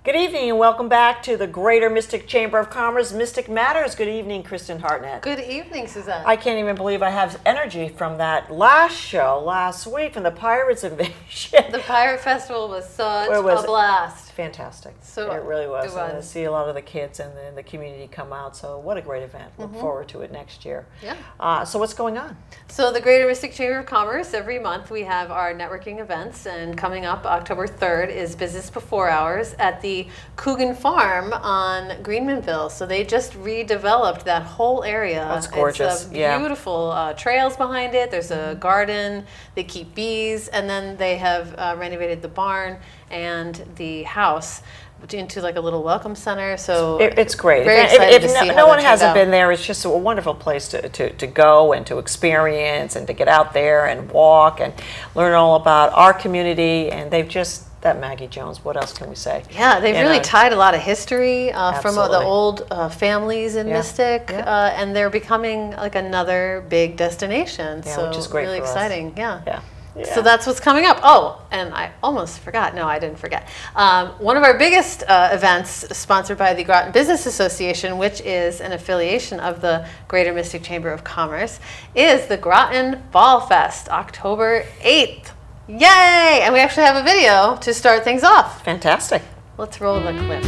Good evening and welcome back to the Greater Mystic Chamber of Commerce, Mystic Matters. Good evening, Kristin Hartnett. Good evening, Susette. I can't even believe I have energy from that last show last week from the Pirates Invasion. The Pirate Festival was such a blast. Fantastic. So it really was. It was. And to see a lot of the kids and the community come out. So what a great event. Look forward to it next year. Yeah. So what's going on? So the Greater Mystic Chamber of Commerce, every month we have our networking events, and coming up October 3rd is Business Before Hours at the Coogan Farm on Greenmanville. So they just redeveloped that whole area. That's gorgeous. It's beautiful trails behind it. There's a garden. They keep bees, and then they have renovated the barn and the house into like a little welcome center. So it's great. Very excited to see if how no one that hasn't turned out. been there, it's just a wonderful place to go and to experience and to get out there and walk and learn all about our community. And they've just, that Maggie Jones, what else can we say? Yeah, they've really tied a lot of history from the Absolutely. old families in Mystic, and they're becoming like another big destination. Yeah, so which is great really for us. exciting. Yeah. Yeah. So that's what's coming up. Oh, and I almost forgot. No, I didn't forget. One of our biggest events, sponsored by the Groton Business Association, which is an affiliation of the Greater Mystic Chamber of Commerce, is the Groton Fall Fest, October 8th. Yay! And we actually have a video to start things off. Fantastic. Let's roll the clip.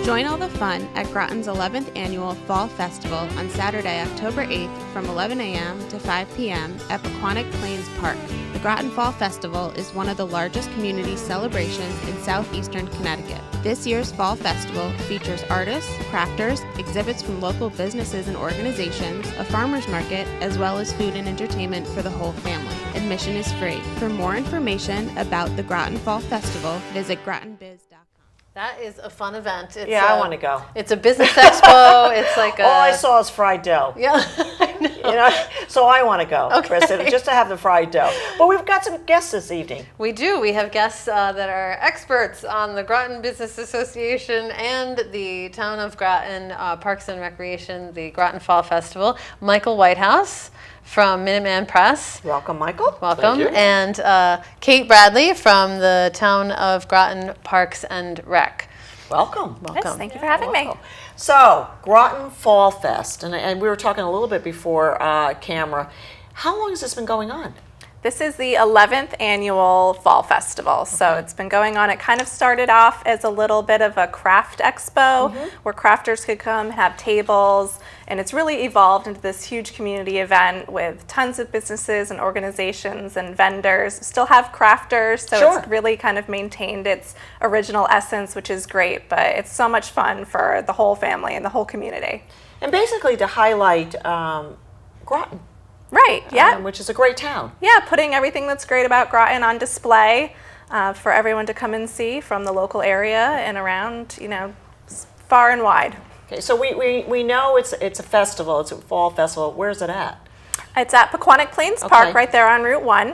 Join all the fun at Groton's 11th Annual Fall Festival on Saturday, October 8th from 11 a.m. to 5 p.m. at Pequannock Plains Park. The Groton Fall Festival is one of the largest community celebrations in southeastern Connecticut. This year's Fall Festival features artists, crafters, exhibits from local businesses and organizations, a farmer's market, as well as food and entertainment for the whole family. Admission is free. For more information about the Groton Fall Festival, visit grotonbiz.com. That is a fun event. It's I want to go. It's a business expo. It's like a... All I saw is fried dough. Yeah, I know. So I want to go, Okay. Kristin, just to have the fried dough. But we've got some guests this evening. We do. We have guests that are experts on the Groton Business Association and the Town of Groton Parks and Recreation, the Groton Fall Festival. Michael Whitehouse from Minuteman Press. Welcome, Michael. Welcome. Thank you. And Kate Bradley from the Town of Groton Parks and Rec. Welcome. Welcome. Thank you for having me. So, Groton Fall Fest, and we were talking a little bit before camera. How long has this been going on? This is the 11th annual Fall Festival. So it's been going on. It kind of started off as a little bit of a craft expo where crafters could come, have tables, and it's really evolved into this huge community event with tons of businesses and organizations and vendors. Still have crafters, so it's really kind of maintained its original essence, which is great, but it's so much fun for the whole family and the whole community. And basically to highlight Groton. Right, yeah. Which is a great town. Yeah, putting everything that's great about Groton on display for everyone to come and see from the local area and around, far and wide. Okay, so we know it's a festival, it's a fall festival. Where's it at? It's at Pequannock Plains Park, right there on Route 1.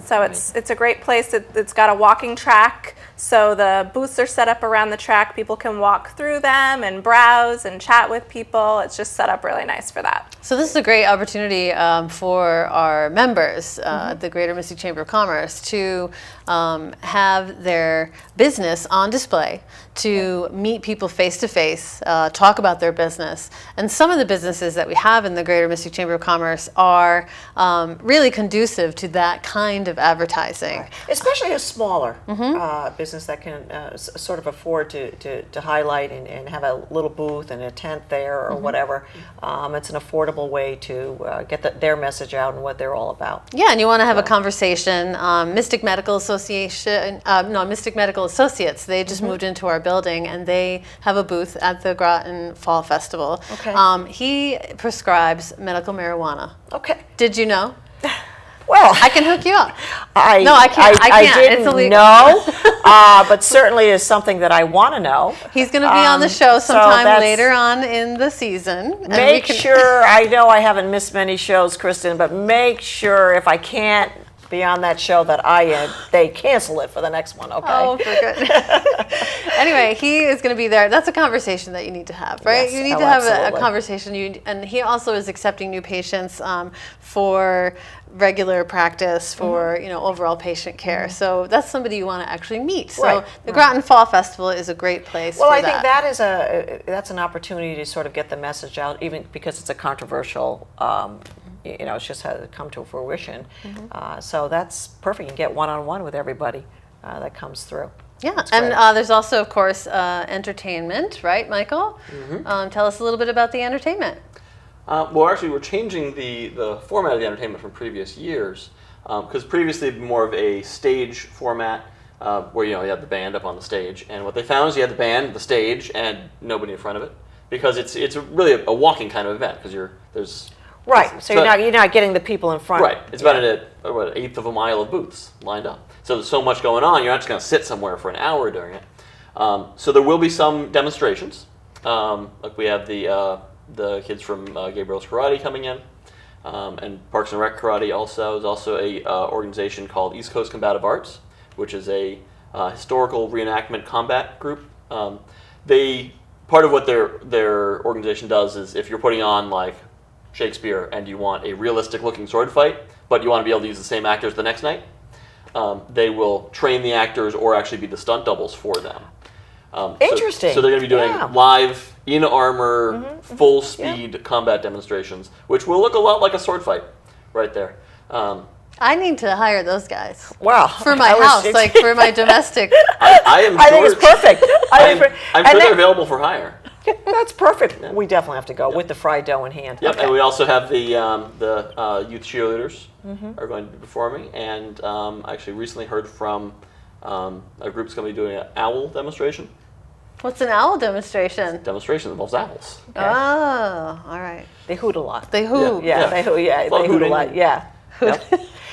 So it's a great place. It's got a walking track, so the booths are set up around the track. People can walk through them and browse and chat with people. It's just set up really nice for that. So this is a great opportunity for our members, the Greater Mystic Chamber of Commerce, to have their business on display, to meet people face to face, talk about their business. And some of the businesses that we have in the Greater Mystic Chamber of Commerce are really conducive to that kind of advertising. Especially a smaller business that can sort of afford to highlight and have a little booth and a tent there or whatever. It's an affordable way to get their message out and what they're all about. Yeah, and you want to have a conversation. Mystic Medical Association, Mystic Medical Associates, they just moved into our building and they have a booth at the Groton Fall Festival. Okay. He prescribes medical marijuana. Okay. Did you know? Well, I can hook you up. No, I can't. I It's didn't illegal. know, but certainly is something that I want to know. He's going to be on the show sometime later on in the season. And Make sure, I know I haven't missed many shows, Kristin, but make sure if I can't be on that show that they cancel it for the next one, okay? Oh, for good. Anyway, he is going to be there. That's a conversation that you need to have, right? Yes, you need to have a conversation. And he also is accepting new patients for regular practice for overall patient care. So that's somebody you want to actually meet. So Right, the Groton Fall Festival is a great place Well, for I think that is that's an opportunity to sort of get the message out, even because it's a controversial, it's just had to come to fruition. So that's perfect. You can get one-on-one with everybody that comes through. Yeah, That's and great. there's also, of course, entertainment, right, Michael? Tell us a little bit about the entertainment. Well, actually, we're changing the format of the entertainment from previous years, because previously it'd been more of a stage format, where you had the band up on the stage, and what they found is you had the band, the stage, and nobody in front of it, because it's really a walking kind of event, because there's Right. So you're not getting the people in front. right. It's about an eighth of a mile of booths lined up. So there's so much going on. You're not just going to sit somewhere for an hour during it. So there will be some demonstrations. Like we have the kids from Gabriel's Karate coming in, and Parks and Rec Karate also. There's also a organization called East Coast Combative Arts, which is a historical reenactment combat group. Part of what their organization does is if you're putting on like Shakespeare and you want a realistic looking sword fight, but you want to be able to use the same actors the next night, they will train the actors or actually be the stunt doubles for them. Interesting. So they're going to be doing Yeah. live, in armor, full speed combat demonstrations, which will look a lot like a sword fight right there. I need to hire those guys Wow. for my house, like for my domestic. I am I sure, think it's perfect. I'm And sure they're that- available for hire. That's perfect. We definitely have to go with the fried dough in hand. Yep, Okay. and we also have the youth cheerleaders are going to be performing, and I actually recently heard from a group's going to be doing an owl demonstration. What's an owl demonstration? Demonstration involves owls. Oh, all right. They hoot a lot. They hoot. Yeah, Yeah. they hoot. Yeah, Well, they hoot a hooting. lot. Yeah. Yep.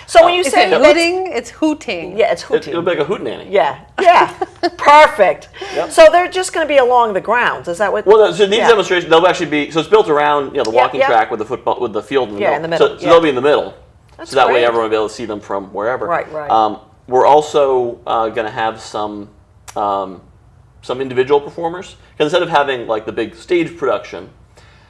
So when you Is say it that's- hooting? It's hooting. yeah, it's hooting. It'll be like a hootenanny. Yeah, yeah, perfect. Yep. So they're just going to be along the grounds. Is that what? Well, so these Yeah. demonstrations, they'll actually be, so it's built around the walking yeah. track with the field in the Yeah, middle. in the middle, So yeah. they'll be in the middle. That's so that way great. everyone will be able to see them from wherever. Right, right. We're also going to have some individual performers. 'Cause instead of having like the big stage production,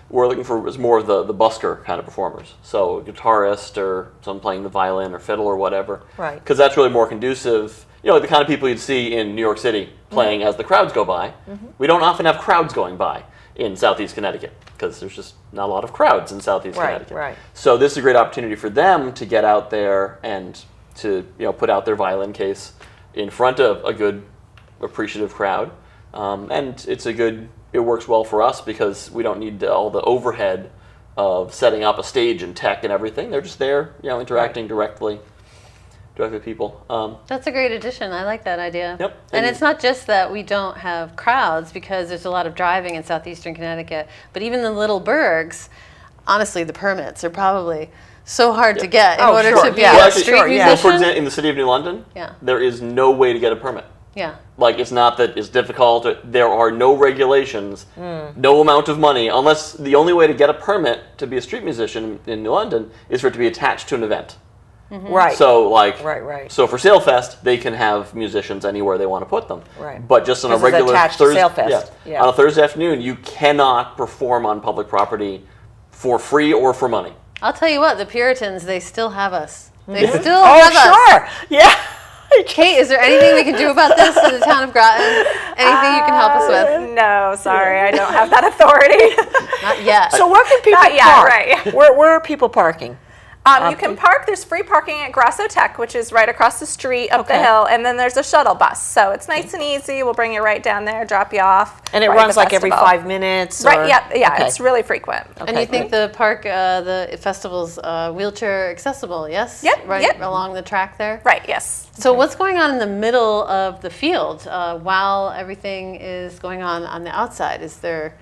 we're looking for more of the busker kind of performers. So a guitarist or someone playing the violin or fiddle or whatever. Right. Because that's really more conducive. The kind of people you'd see in New York City playing as the crowds go by. We don't often have crowds going by in Southeast Connecticut because there's just not a lot of crowds in Southeast Right, Connecticut. right. So this is a great opportunity for them to get out there and to put out their violin case in front of a good, appreciative crowd. And it works well for us because we don't need all the overhead of setting up a stage and tech and everything. They're just there, interacting directly with people. That's a great addition. I like that idea. Yep. And And- it's not just that we don't have crowds because there's a lot of driving in southeastern Connecticut, but even the little burgs, honestly, the permits are probably so hard to get in Oh, order sure. to be Yeah. a Well, street sure, yeah. Well, for musician. example, in the city of New London, Yeah. there is no way to get a permit. Yeah. Like, it's not that it's difficult. There are no regulations, no amount of money, unless the only way to get a permit to be a street musician in New London is for it to be attached to an event. Right. So, Right. So for Sailfest, they can have musicians anywhere they want to put them. Right. But just on a 'Cause it's regular attached to Sailfest. Yeah. on a Thursday afternoon, you cannot perform on public property for free or for money. I'll tell you what, the Puritans, they still have us. They still Oh, have us. sure. Yeah. Kate, is there anything we can do about this in the town of Groton? Anything you can help us with? No, sorry, I don't have that authority. Not yet. So where can people Not yet, park? right. Where are people parking? You can park. There's free parking at Grosso Tech, which is right across the street up the Okay. hill, and then there's a shuttle bus. So it's nice and easy. We'll bring you right down there, drop you off. And it right at runs the like every festival. 5 minutes? Right. or- Yeah. Okay. It's really frequent. And Okay, you think the park, the festival's wheelchair accessible, yes? Yep, Right yep. along the track there? Right. Yes. So what's going on in the middle of the field while everything is going on the outside? Is there...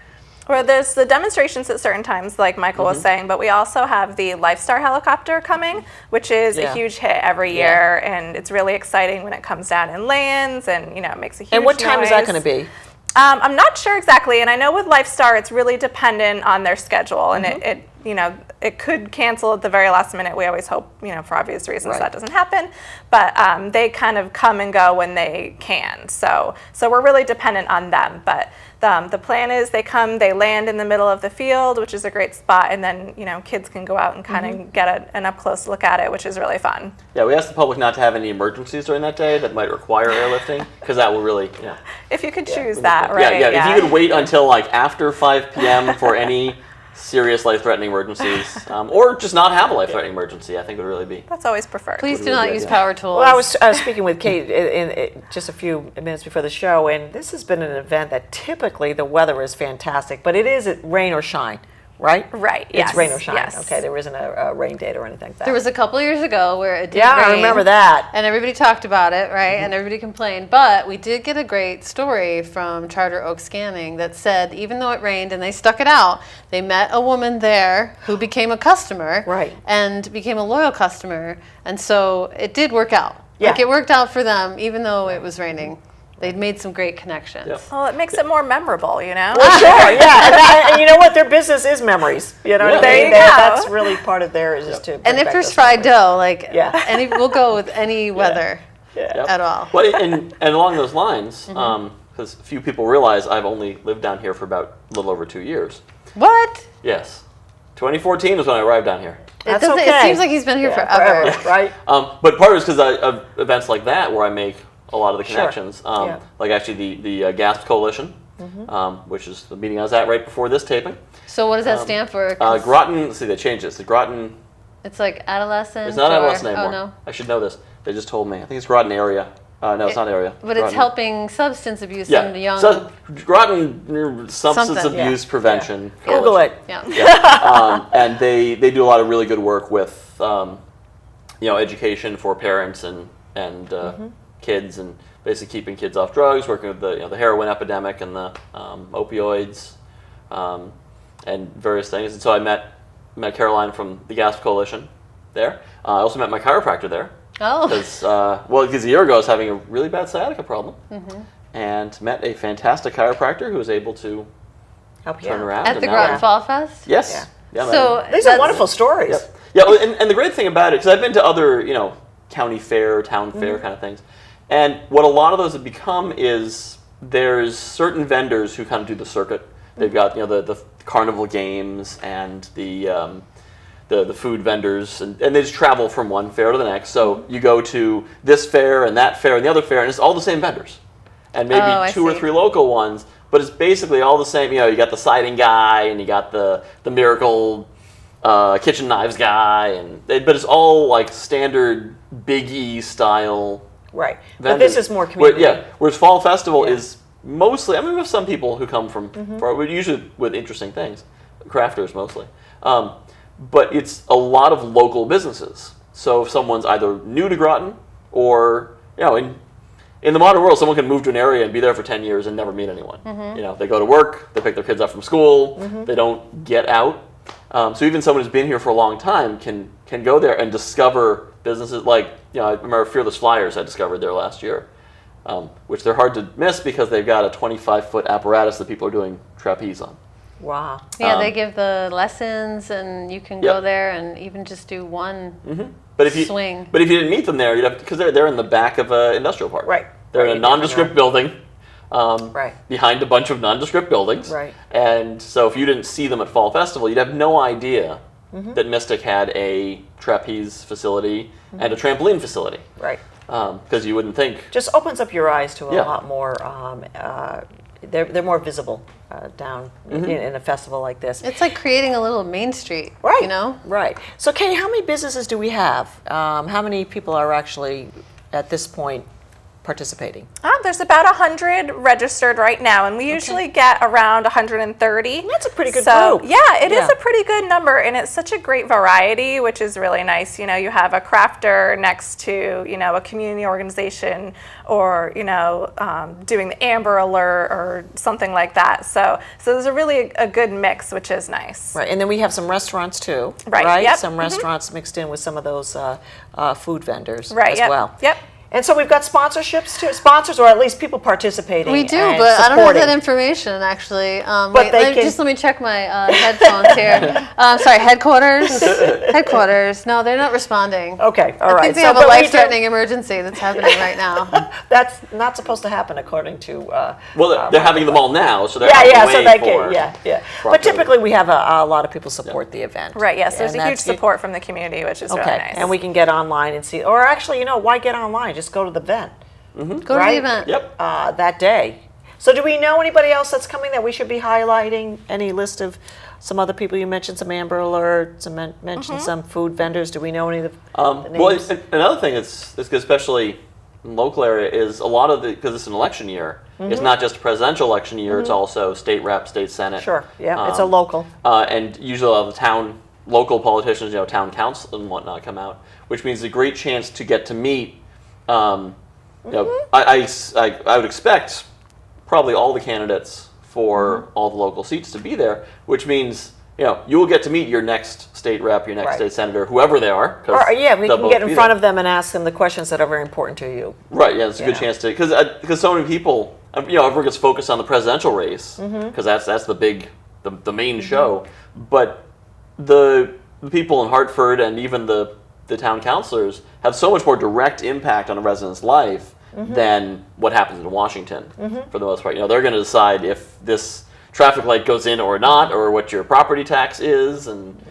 Well, there's the demonstrations at certain times, like Michael was saying, but we also have the Lifestar helicopter coming, which is Yeah. a huge hit every year, and it's really exciting when it comes down and lands, and it makes a huge And what time is that noise. going to be? I'm not sure exactly, and I know with Lifestar, it's really dependent on their schedule, and it it could cancel at the very last minute. We always hope, for obvious reasons Right. that doesn't happen. But they kind of come and go when they can. So we're really dependent on them. But the plan is they come, they land in the middle of the field, which is a great spot, and then kids can go out and kind of get an up close look at it, which is really fun. Yeah, we asked the public not to have any emergencies during that day that might require airlifting, because that will really, If you could choose that, right? Yeah. If you could wait until like after 5 p.m. for any serious life-threatening emergencies, or just not have a life-threatening emergency, I think would really be. That's always preferred. Please do really not good, use yeah. power tools. Well, I was speaking with Kate in just a few minutes before the show, and this has been an event that typically the weather is fantastic, but it is rain or shine, right? Right, It's yes, rain or shine. yes. Okay, there isn't a rain date or anything like that. There was a couple of years ago where it did Yeah, rain. I remember that. And everybody talked about it, right? And everybody complained. But we did get a great story from Charter Oak Scanning that said even though it rained and they stuck it out, they met a woman there who became a customer. Right. And became a loyal customer. And so it did work out. Yeah. Like it worked out for them even though it was raining. They'd made some great connections. Yep. Well, it makes it more memorable, Well, sure, yeah, and you know what? Their business is memories. You know what I There mean? you go. That's really part of theirs is to. And bring if back there's those fried memories. dough, like Yeah. we'll go with any weather Yep. at all. Well, and along those lines, because few people realize I've only lived down here for about a little over 2 years. What? Yes. 2014 was when I arrived down here. That's It okay. seems like he's been here Yeah, forever. right? But part of it's because of events like that where I make a lot of the Sure. connections. Yeah. Like actually the GASP Coalition, which is the meeting I was at right before this taping. So what does that stand for? 'Cause Groton, let's see, they changed this. The Groton, it's like adolescent. it's not or- adolescent anymore. Oh no. I should know this. They just told me. I think it's Groton area. No, it's not area. But it's Groton. helping substance abuse Yeah. in the young. So Groton substance Something. abuse Yeah. prevention. Google it. Yeah. And they do a lot of really good work with education for parents and kids, and basically keeping kids off drugs, working with the heroin epidemic and the opioids, and various things. And so I met Caroline from the GASP Coalition there. I also met my chiropractor there. Oh. Because a year ago I was having a really bad sciatica problem, and met a fantastic chiropractor who was able to Help you turn out. around. At and the now- Groton Fall Fest. Yes. Yeah. So These are wonderful stories. Yep. Yeah, well, and the great thing about it, because I've been to other, county fair, town fair kind of things, and what a lot of those have become is there's certain vendors who kind of do the circuit. They've got the carnival games and the food vendors, and they just travel from one fair to the next. So you go to this fair and that fair and the other fair, and it's all the same vendors, and maybe Oh, I 2 or see. 3 local ones. But it's basically all the same. You got the siding guy, and you got the Miracle kitchen knives guy, but it's all like standard Big E style Right. But vendors. this is more community. Whereas Fall Festival is mostly, we have some people who come from, usually with interesting things, crafters mostly. But it's a lot of local businesses. So if someone's either new to Groton or, in the modern world, someone can move to an area and be there for 10 years and never meet anyone. They go to work, they pick their kids up from school, they don't get out. So even someone who's been here for a long time can go there and discover businesses like, I remember Fearless Flyers I discovered there last year, which they're hard to miss because they've got a 25-foot apparatus that people are doing trapeze on. Wow. Yeah, they give the lessons, and you can go there and even just do one But if you swing. But if you didn't meet them there, you'd have because they're in the back of an industrial park. Right. They're Right, in a you definitely nondescript are. building. Right. Behind a bunch of nondescript buildings. Right. And so if you didn't see them at Fall Festival, you'd have no idea that Mystic had a trapeze facility and a trampoline facility. Right. Because you wouldn't think. Just opens up your eyes to a Yeah. lot more. They're more visible down in a festival like this. It's like creating a little Main Street. Right. You know? Right. So, Kate, how many businesses do we have? How many people are actually at this point participating? There's about 100 registered right now, and we usually get around 130. That's a pretty good So, group. yeah, it is Yeah. a pretty good number, and it's such a great variety, which is really nice. You have a crafter next to, a community organization, or, doing the Amber Alert or something like that. So there's a good mix, which is nice. Right. And then we have some restaurants too. Right, yep. Some restaurants mixed in with some of those food vendors Right, as yep, well. yep. And so we've got sponsorships too, sponsors or at least people participating. We do, and but I don't have supporting. that information actually. But Just let me check my headphones here. Sorry, headquarters. Headquarters. No, they're not responding. Okay, all I right. think they So, have a but we do- life-threatening emergency that's happening right now. That's not supposed to happen according to. Well, they're having them all now, so they're Yeah, out of the yeah. way So they for can, yeah. for But October. typically we have a lot of people support the event. Right, yes, there's And a huge that's- support from the community, which is Okay, really nice. and we can get online and see, or actually, why get online? Just go to the event. Go to Right? the event. Yep. That day. So do we know anybody else that's coming that we should be highlighting? Any list of some other people? You mentioned some Amber Alert, mentioned some food vendors. Do we know any of the Well, names? another thing that's good, especially in the local area, is a lot of because it's an election year. It's not just a presidential election year; it's also state rep, state senate. Sure, yeah, it's a local. And usually all the local politicians, town council and whatnot come out, which means a great chance to get to meet. I would expect probably all the candidates for all the local seats to be there, which means you will get to meet your next state rep, your next Right. state senator, whoever they are. Or, yeah, we they'll can get both in be front there. of them and ask them the questions that are very important to you. Right, yeah, it's a good Yeah. chance to because so many people, everyone gets focused on the presidential race because that's the main show, but the people in Hartford and even the town councilors have so much more direct impact on a resident's life than what happens in Washington for the most part. They're going to decide if this traffic light goes in or not, or what your property tax is, and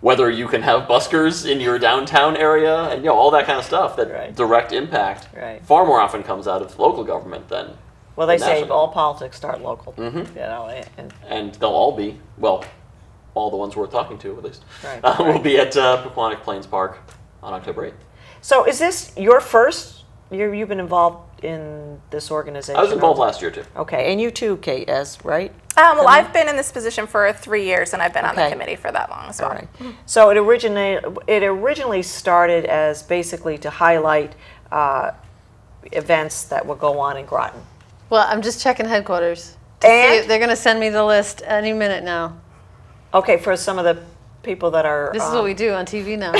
whether you can have buskers in your downtown area, and all that kind of stuff. That Right. direct impact Right. far more often comes out of local government than Well, they the say national. all politics start local. And they'll all be all the ones we're talking to at least. Right, Will be at Pequannock Plains Park on October 8th. So is this your first year you've been involved in this organization? I was involved last year too. Okay, and you too, Kate, right? Well, I've been in this position for 3 years, and I've been on the Okay. committee for that long as well. All right. So it originally started as basically to highlight events that will go on in Groton. Well, I'm just checking headquarters. To see And? if they're going to send me the list any minute now. Okay, for some of the people that are. This is what we do on TV now.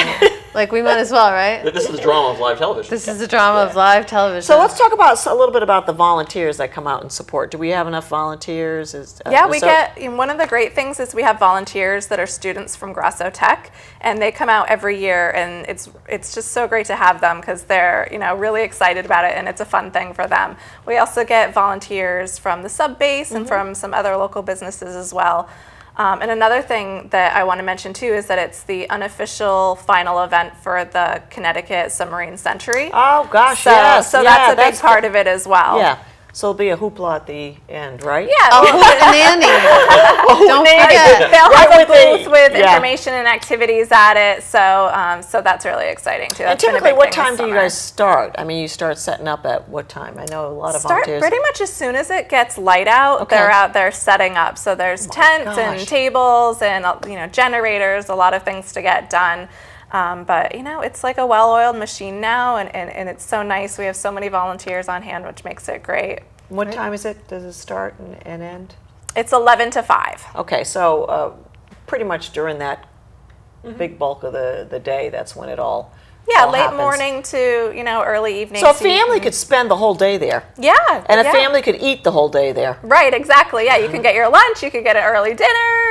Like, we might as well, right? This is the drama of live television. This is the drama of live television. So let's talk about a little bit about the volunteers that come out and support. Do we have enough volunteers? Yeah, we get, one of the great things is we have volunteers that are students from Grasso Tech, and they come out every year, and it's just so great to have them because they're really excited about it, and it's a fun thing for them. We also get volunteers from the sub base and from some other local businesses as well. And another thing that I want to mention too is that it's the unofficial final event for the Connecticut Submarine Century. Oh gosh, So, yes. so yeah, that's a big part of it as well. Yeah. So it'll be a hoopla at the end, right? Yeah. Oh, and Annie. Don't forget. They'll Right have a with the- booth with yeah. information and activities at it, so that's really exciting too. And That's been a typically, big what thing this time do you summer. guys start? I mean, you start setting up at what time? I know a lot of Start volunteers. pretty much as soon as it gets light out. Okay. They're out there setting up. So there's tents and gosh. tables and generators, a lot of things to get done. But it's like a well-oiled machine now, and it's so nice. We have so many volunteers on hand, which makes it great. What time is it? Does it start and end? It's 11 to 5. Okay, so pretty much during that big bulk of the day, that's when it all Yeah, all late happens. morning to early evening. So a family could spend the whole day there, Yeah. and a yeah. family could eat the whole day there. Right, exactly. Yeah, you can get your lunch, you could get an early dinner.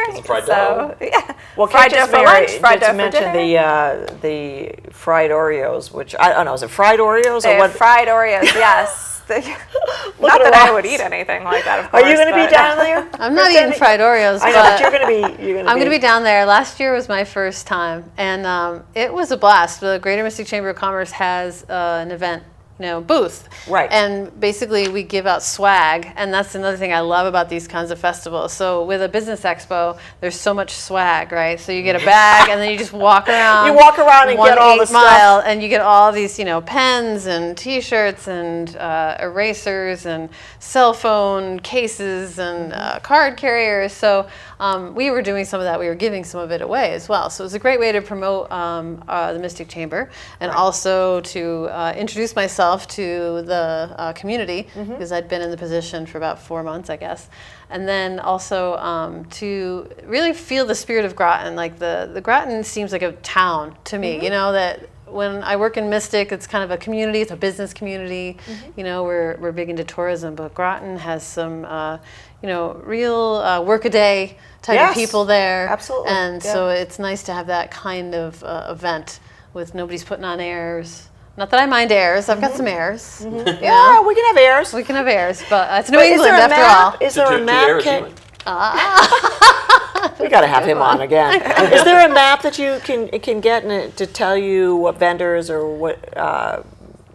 It's a fried so, dough. Yeah. Well, fried Kate dough just for lunch, fried dough for mentioned dinner. the fried Oreos, which I don't know, is it fried Oreos They or have what? fried Oreos, yes. Not at that I her would eyes. eat anything like that, of course. Are you going to be but- down there? I'm not Kristin? eating fried Oreos, I know, but but you're going to be. I'm going to be down there. Last year was my first time, and it was a blast. The Greater Mystic Chamber of Commerce has an event, booth. Right. And basically we give out swag, and that's another thing I love about these kinds of festivals. So with a business expo, there's so much swag, right? So you get a bag, and then you just walk around. You walk around and get all the 1/8 mile, and you get all these, pens and T-shirts and erasers and cell phone cases and card carriers. So we were doing some of that. We were giving some of it away as well. So it was a great way to promote the Mystic Chamber, and also to introduce myself to the community, because I'd been in the position for about 4 months, I guess. And then also to really feel the spirit of Groton. Like the Groton seems like a town to me, that when I work in Mystic, it's kind of a community. It's a business community. You know, we're big into tourism, but Groton has some, you know, real work-a-day type of Yes, people there. absolutely, And yeah. so it's nice to have that kind of event with nobody's putting on airs. Not that I mind airs. I've got some airs. You know? Yeah, we can have airs. We can have airs, but it's New But is England there a after map? all. Is there a Two map? errors, Can- you we got to have him on again. Is there a map that you can get to tell you what vendors or what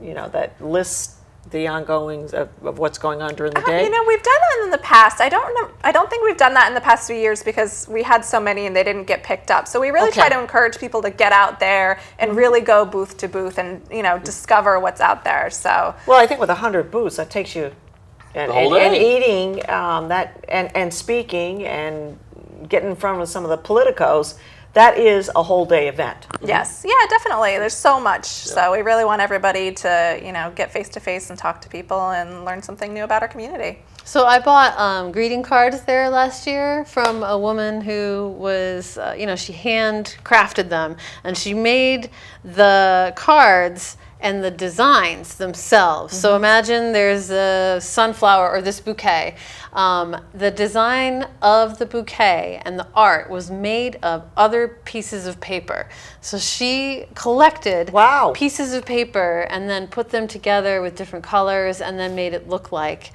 you know, that lists the ongoings of what's going on during the day? You know, we've done that in the past. I don't think we've done that in the past few years because we had so many and they didn't get picked up. So we really Okay. try to encourage people to get out there and really go booth to booth and, you know, discover what's out there. So Well, I think with 100 booths, that takes you and, The whole and day. eating that and speaking and getting in front of some of the politicos. That is a whole day event. yes, yeah, definitely. There's so much. So we really want everybody to, you know, get face to face and talk to people and learn something new about our community. So I bought greeting cards there last year from a woman who was, you know, she handcrafted them, and she made the cards and the designs themselves. So imagine there's a sunflower or this bouquet. The design of the bouquet and the art was made of other pieces of paper. So she collected Wow. pieces of paper and then put them together with different colors and then made it look like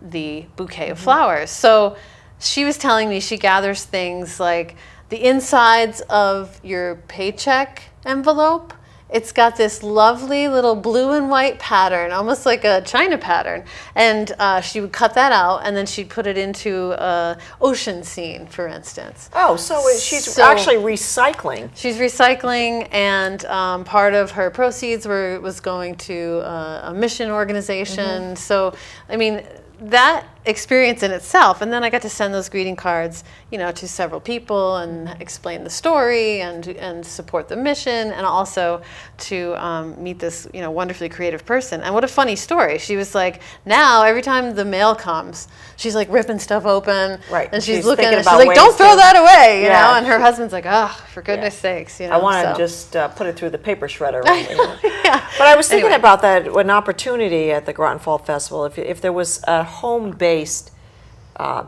the bouquet of flowers. So she was telling me she gathers things like the insides of your paycheck envelope. It's got this lovely little blue and white pattern, almost like a China pattern. And she would cut that out and then she'd put it into an ocean scene, for instance. Oh, so she's So- actually recycling. She's recycling, and part of her proceeds was going to a mission organization. So, I mean, that experience in itself, and then I got to send those greeting cards, you know, to several people and explain the story and support the mission, and also to meet this, you know, wonderfully creative person. And what a funny story! She was like, now every time the mail comes, she's like ripping stuff open, Right. And she's She's looking, thinking and she's about like, don't ways throw to- that away, you Yeah. know. And her husband's like, oh, for goodness sakes, you know. I want to so. just put it through the paper shredder. Only. Yeah. But I was thinking Anyway. about that, an opportunity at the Groton Fall Festival. If there was a home-based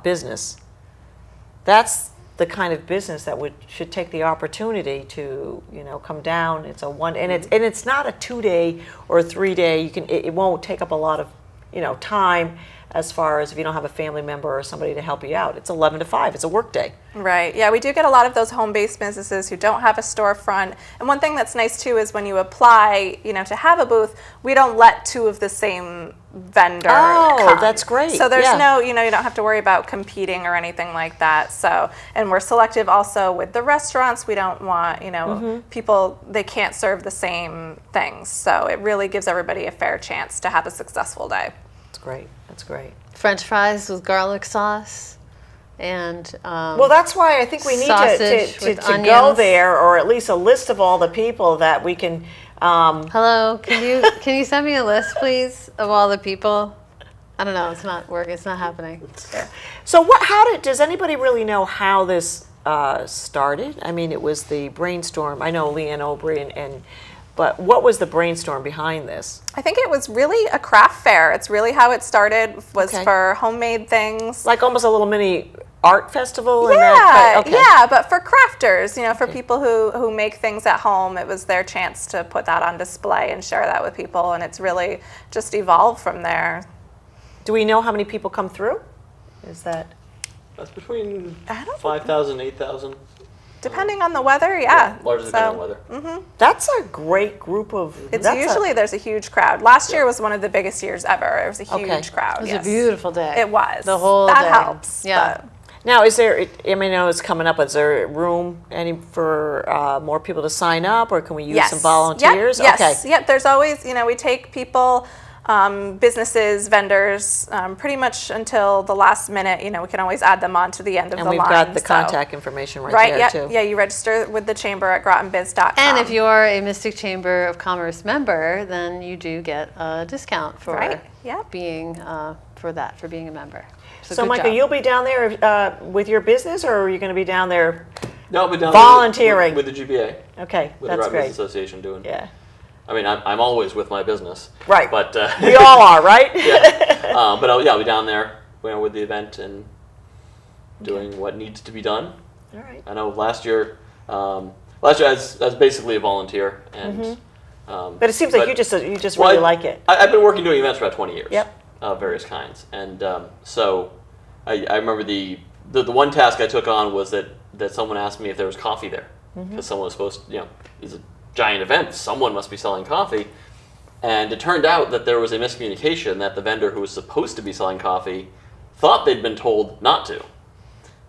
business, that's the kind of business that should take the opportunity to, you know, come down. It's a one, and it's not a 2-day or a 3-day. It won't take up a lot of, you know, time as far as if you don't have a family member or somebody to help you out. It's 11 to 5. It's a work day. Right. Yeah, we do get a lot of those home-based businesses who don't have a storefront. And one thing that's nice too is when you apply, you know, to have a booth, we don't let two of the same vendor come. That's great. So there's Yeah. no, you know, you don't have to worry about competing or anything like that. So, and we're selective also with the restaurants. We don't want, you know, people, they can't serve the same things. So it really gives everybody a fair chance to have a successful day. That's great. That's great. French fries with garlic sauce, and Well, that's why I think we need sausage to with go onions. there, or at least a list of all the people that we can. hello, can you send me a list, please, of all the people? I don't know. It's not working. It's not happening. So, does anybody really know how this started? I mean, it was the brainstorm. I know Leanne Obrey but what was the brainstorm behind this? I think it was really a craft fair. It's really how it started, was Okay. for homemade things. Like almost a little mini art festival? Yeah, Okay. yeah, but for crafters, you know, for people who make things at home, it was their chance to put that on display and share that with people, and it's really just evolved from there. Do we know how many people come through? Is that? That's between I don't 5,000 and 8,000. Depending on the weather, yeah. Largely depending on weather. That's a great group of. There's a huge crowd. Last year was one of the biggest years ever. It was a huge Okay. crowd. It was yes. a beautiful day. It was. The whole that day. helps. Yeah. but- Now, is there? I mean, I know it's coming up. Is there room for more people to sign up, or can we use some volunteers? Yep, Okay. yes. Yep. There's always, you know, we take people, businesses, vendors, pretty much until the last minute. You know, we can always add them on to the end of And the we've line. got the so- contact information right, Right. there Yeah. too. Yeah. You register with the chamber at GrotonBiz.com. And if you're a Mystic Chamber of Commerce member, then you do get a discount for Right, yep. being being a member. So, good Michael, job. you'll be down there with your business, or are you going to be down there No, but down Volunteering. with the GBA, Okay, with the that's Groton great. Business Association doing. Yeah, I mean, I'm always with my business. right. But We all are, right? yeah. But I'll be down there, with the event and doing what needs to be done. All right. I know last year I was basically a volunteer, and But it seems like you just well, really like it. I've been working doing events for about 20 years. Yep. Of various kinds, and so I remember the one task I took on was that someone asked me if there was coffee there, because someone was supposed to, it's a giant event, someone must be selling coffee, and it turned out that there was a miscommunication, that the vendor who was supposed to be selling coffee thought they'd been told not to.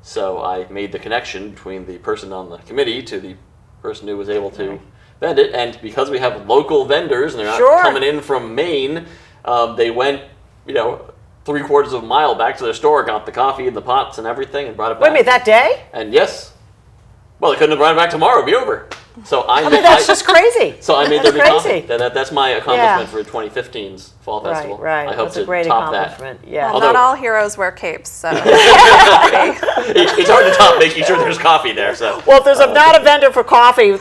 So I made the connection between the person on the committee to the person who was able to vend it, and because we have local vendors and they're not Sure. coming in from Maine, they went 3/4 of a mile back to their store, got the coffee and the pots and everything, and brought it back. Wait a minute, that day? And yes, well, they couldn't have brought it back tomorrow; it'd be over. So I mean, that's just crazy. So I made That's there be coffee. crazy. That's my accomplishment for 2015's Fall Festival. Right. I hope That's to a great top that. accomplishment. Yeah. Well, not all heroes wear capes, so. It's hard to top making sure there's coffee there. So Well, if there's not a vendor for coffee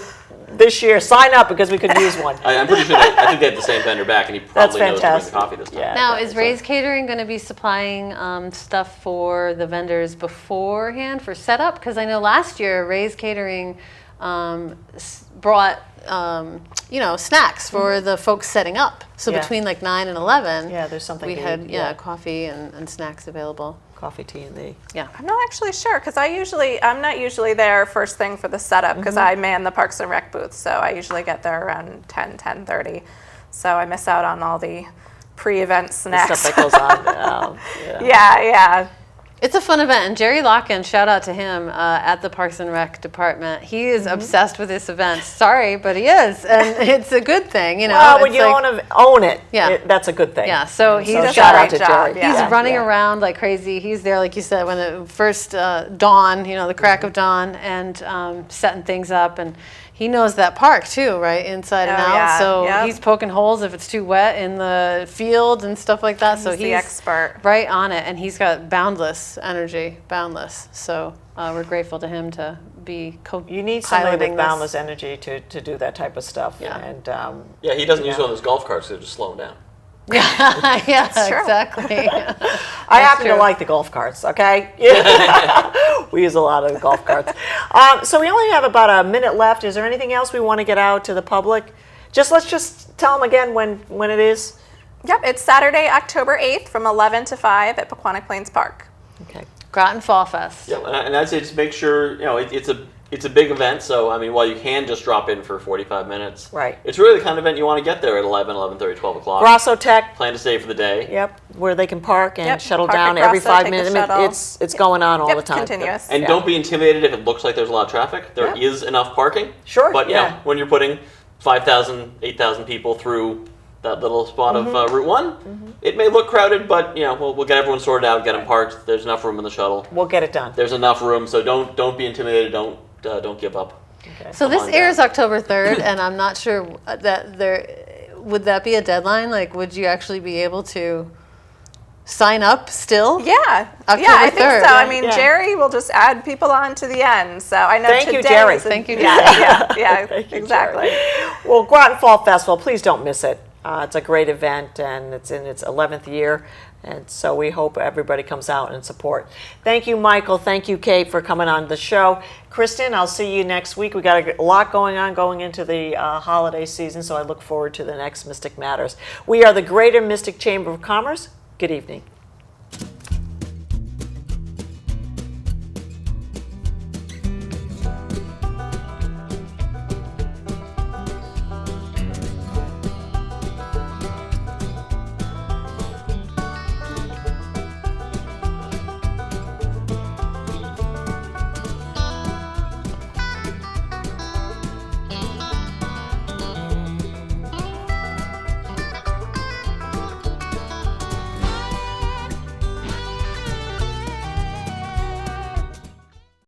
this year, sign up because we could use one. I'm pretty sure I think they have the same vendor back, and he probably knows to bring the fantastic. coffee this time. Yeah. Now, is Ray's Catering going to be supplying stuff for the vendors beforehand for setup? Because I know last year Ray's Catering brought snacks for the folks setting up. So Yeah. between like 9 and 11, Yeah, there's something we to had eat, yeah. coffee and snacks available. Coffee, tea, and the. Yeah. I'm not actually sure because I'm not usually there first thing for the setup because I man the Parks and Rec booth. So I usually get there around 10:30. So I miss out on all the pre-event The snacks. stuff that goes on. Yeah. It's a fun event, and Jerry Locken, shout out to him at the Parks and Rec department. He is obsessed with this event. Sorry, but he is, and it's a good thing, Well, when It's you like- own it, Yeah. that's a good thing. Yeah, so he's does a shout out great to job, Jerry. yeah. He's running around like crazy. He's there, like you said, when the first dawn, the crack of dawn, and setting things up. And he knows that park too, right, inside and Oh, out. yeah. So Yep. he's poking holes if it's too wet in the field and stuff like that. So He's the expert. right on it, and he's got boundless energy, boundless. So we're grateful to him to be You need somebody piloting with this. boundless energy to do that type of stuff. Yeah. And Yeah, he doesn't use one of those golf carts, so just slow him down. Yeah, true. exactly. I happen to true. like the golf carts, okay? We use a lot of the golf carts. So we only have about a minute left. Is there anything else we want to get out to the public? Let's just tell them again when it is. Yep, it's Saturday, October 8th from 11 to 5 at Pequannock Plains Park. Okay. Groton Fall Fest. Yeah, and I'd say just make sure it's a big event. So I mean, while you can just drop in for 45 minutes, Right. It's really the kind of event you want to get there at 11, 11:30, 12 o'clock. Grosso Tech, Plan to stay for the day. yep, where they can park and Yep, shuttle park at down every Grosso, 5 take the minutes. I mean, shuttle. it's going on all Yep, the time. continuous. And yeah. don't be intimidated if it looks like there's a lot of traffic. There Yeah. is enough parking. Sure, But yeah. when you're putting 5,000, 8,000 people through that little spot of Route 1, it may look crowded, but we'll get everyone sorted out, get them parked. There's enough room in the shuttle. We'll get it done. There's enough room, so don't be intimidated. Don't give up. So Come this on airs down. October 3rd, and I'm not sure that would that be a deadline? Like, would you actually be able to sign up still? Yeah, October I think 3rd, so. yeah. I mean, Yeah. Jerry will just add people on to the end. So I know Thank you, today Jerry. is a- Thank you, Yeah, Thank you, exactly. Jerry. Well, Groton Fall Festival, please don't miss it. It's a great event, and it's in its 11th year, and so we hope everybody comes out and support. Thank you, Michael. Thank you, Kate, for coming on the show. Kristin, I'll see you next week. We got a lot going on going into the holiday season, so I look forward to the next Mystic Matters. We are the Greater Mystic Chamber of Commerce. Good evening.